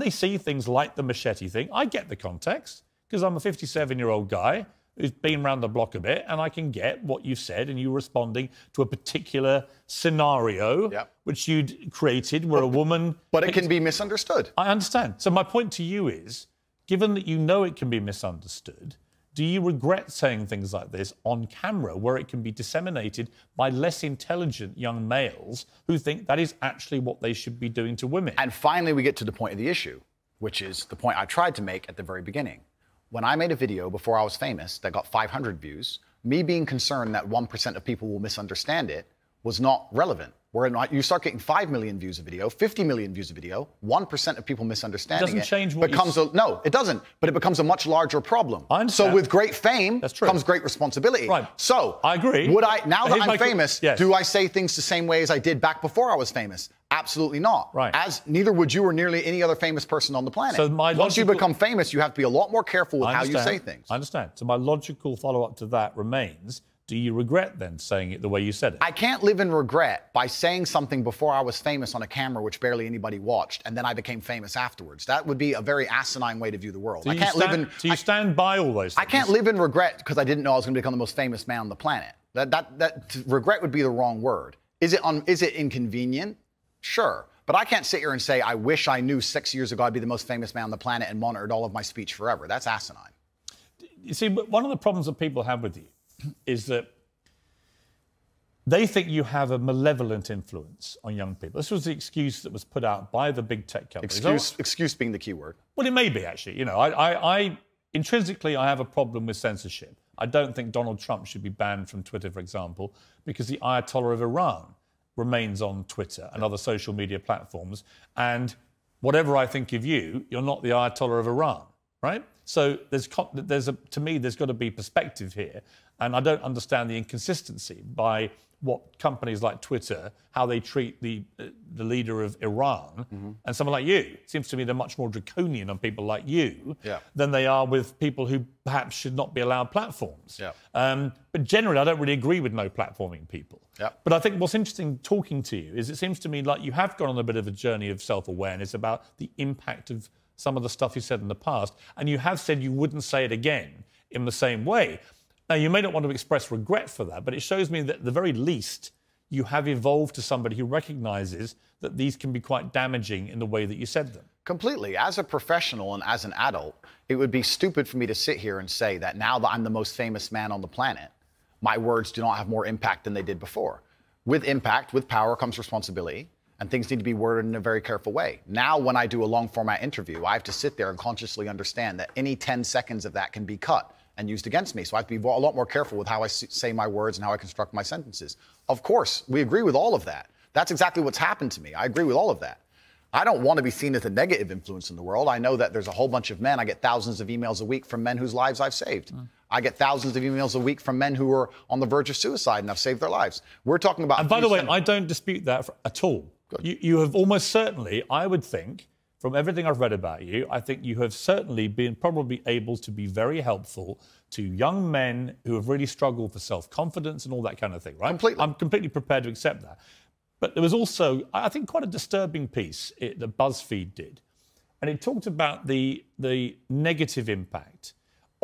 they see things like the machete thing, I get the context, because I'm a 57-year-old guy who's been around the block a bit, and I can get what you said, and you responding to a particular scenario which you'd created where a woman... But it can be misunderstood. I understand. So my point to you is, given that you know it can be misunderstood, do you regret saying things like this on camera where it can be disseminated by less intelligent young males who think that is actually what they should be doing to women? And finally, we get to the point of the issue, which is the point I tried to make at the very beginning. When I made a video before I was famous that got 500 views, me being concerned that 1% of people will misunderstand it was not relevant. Where you start getting 5 million views a video, 50 million views a video, 1% of people misunderstanding it. Doesn't change what becomes no, it doesn't. But it becomes a much larger problem. I understand. So with great fame comes great responsibility. Right. So I agree. Would I now that I'm famous, yes. do I say things the same way as I did back before I was famous? Absolutely not. Right. As neither would you or nearly any other famous person on the planet. So once you become famous, you have to be a lot more careful with how you say things. I understand. So my logical follow-up to that remains, do you regret then saying it the way you said it? I can't live in regret by saying something before I was famous on a camera which barely anybody watched, and then I became famous afterwards. That would be a very asinine way to view the world. Do you stand by all those things? I can't live in regret because I didn't know I was going to become the most famous man on the planet. Regret would be the wrong word. Is it inconvenient? Sure. But I can't sit here and say, I wish I knew 6 years ago I'd be the most famous man on the planet and monitored all of my speech forever. That's asinine. You see, one of the problems that people have with you is that they think you have a malevolent influence on young people. This was the excuse that was put out by the big tech companies. Excuse being the key word. Well, it may be, actually. You know, I intrinsically, I have a problem with censorship. I don't think Donald Trump should be banned from Twitter, for example, because the Ayatollah of Iran remains on Twitter and other social media platforms. And whatever I think of you, you're not the Ayatollah of Iran, right? So to me, there's got to be perspective here. And I don't understand the inconsistency by what companies like Twitter, how they treat the leader of Iran and someone like you. It seems to me they're much more draconian on people like you than they are with people who perhaps should not be allowed platforms. But generally, I don't really agree with no platforming people. But I think what's interesting talking to you is it seems to me like you have gone on a bit of a journey of self-awareness about the impact of some of the stuff you said in the past, and you have said you wouldn't say it again in the same way. Now, you may not want to express regret for that, but it shows me that at the very least, you have evolved to somebody who recognises that these can be quite damaging in the way that you said them. Completely. As a professional and as an adult, it would be stupid for me to sit here and say that now that I'm the most famous man on the planet, my words do not have more impact than they did before. With impact, with power comes responsibility, and things need to be worded in a very careful way. Now, when I do a long-format interview, I have to sit there and consciously understand that any 10 seconds of that can be cut and used against me. So I have to be a lot more careful with how I say my words and how I construct my sentences. Of course, we agree with all of that. That's exactly what's happened to me. I agree with all of that. I don't want to be seen as a negative influence in the world. I know that there's a whole bunch of men. I get thousands of emails a week from men whose lives I've saved. I get thousands of emails a week from men who are on the verge of suicide and I've saved their lives. We're talking about... And by the way, I don't dispute that at all. You have almost certainly, I would think, from everything I've read about you, I think you have certainly been probably able to be very helpful to young men who have really struggled for self-confidence and all that kind of thing, right? Completely. I'm completely prepared to accept that. But there was also, I think, quite a disturbing piece that BuzzFeed did. And it talked about the negative impact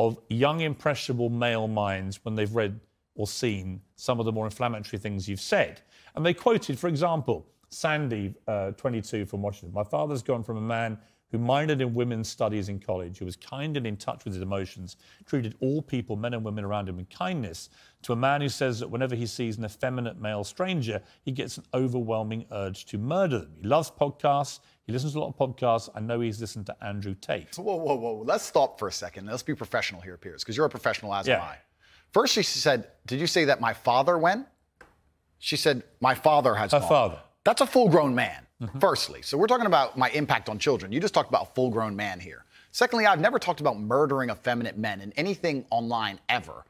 of young, impressionable male minds when they've read or seen some of the more inflammatory things you've said. And they quoted, for example, Sandy, 22, from Washington. My father's gone from a man who minored in women's studies in college, who was kind and in touch with his emotions, treated all people, men and women around him, with kindness, to a man who says that whenever he sees an effeminate male stranger, he gets an overwhelming urge to murder them. He loves podcasts. He listens to a lot of podcasts. I know he's listened to Andrew Tate. Whoa. Let's stop for a second. Let's be professional here, Piers, because you're a professional, as am I. First, she said, did you say that my father went? She said, my father has gone. Her father. That's a full-grown man, firstly. So we're talking about my impact on children. You just talked about a full-grown man here. Secondly, I've never talked about murdering effeminate men in anything online ever,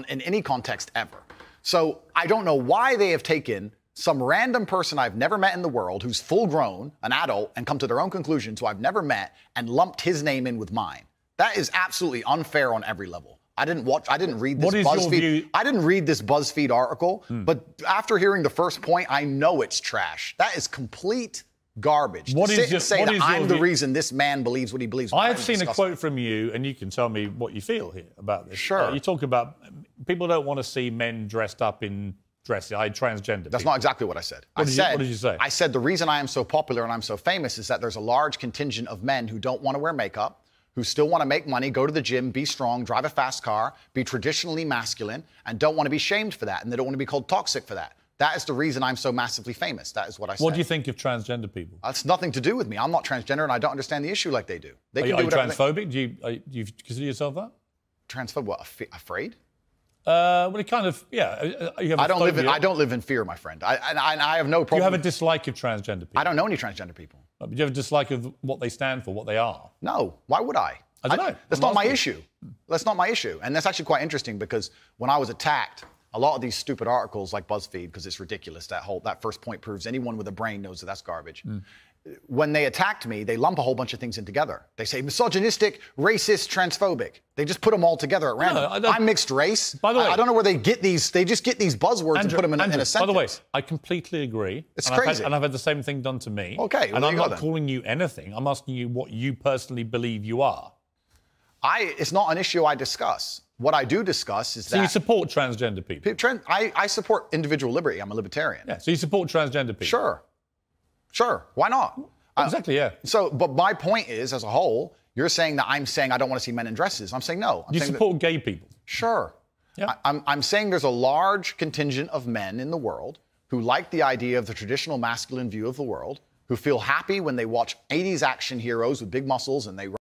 in any context ever. So I don't know why they have taken some random person I've never met in the world who's full-grown, an adult, and come to their own conclusions who I've never met and lumped his name in with mine. That is absolutely unfair on every level. I didn't read this BuzzFeed. I didn't read this BuzzFeed article, but after hearing the first point, I know it's trash. That is complete Garbage. What to is sit your- and say what that is your I'm the view- reason this man believes what he believes. I have seen a quote from you, and you can tell me what you feel here about this. Sure. You talk about people don't want to see men dressed up in dresses. Transgender. That's people. not exactly what I said. What did you say? I said the reason I am so popular and I'm so famous is that there's a large contingent of men who don't want to wear makeup, who still want to make money, go to the gym, be strong, drive a fast car, be traditionally masculine, and don't want to be shamed for that, and they don't want to be called toxic for that. That is the reason I'm so massively famous. That is what I said. What do you think of transgender people? That's nothing to do with me. I'm not transgender, and I don't understand the issue like they do. They Are you whatever transphobic? Do you consider yourself that? Transphobic? What? Afraid? Well, it kind of, yeah. You have I don't live in fear, my friend. I have no problem. You have a dislike of transgender people. I don't know any transgender people. But you have a dislike of what they stand for, what they are. No. Why would I? I don't know. That's not my issue. That's not my issue. And that's actually quite interesting because when I was attacked, a lot of these stupid articles like BuzzFeed, because it's ridiculous, that first point proves anyone with a brain knows that that's garbage. When they attacked me, they lump a whole bunch of things in together. They say misogynistic, racist, transphobic. They just put them all together at random. I'm mixed race. By the way, I don't know where they get these. They just get these buzzwords and put them in a sentence. By the way, I completely agree. It's crazy. And I've had the same thing done to me. Okay, well, and I'm not then. calling you anything. I'm asking you what you personally believe you are. It's not an issue I discuss. What I do discuss is that... So you support transgender people? I support individual liberty. I'm a libertarian. Yeah, so you support transgender people? Sure. Sure. Why not? Exactly, yeah. So, but my point is, as a whole, you're saying that I'm saying I don't want to see men in dresses. I'm saying no. You support gay people? Sure. Yeah. I'm saying there's a large contingent of men in the world who like the idea of the traditional masculine view of the world, who feel happy when they watch 80s action heroes with big muscles and they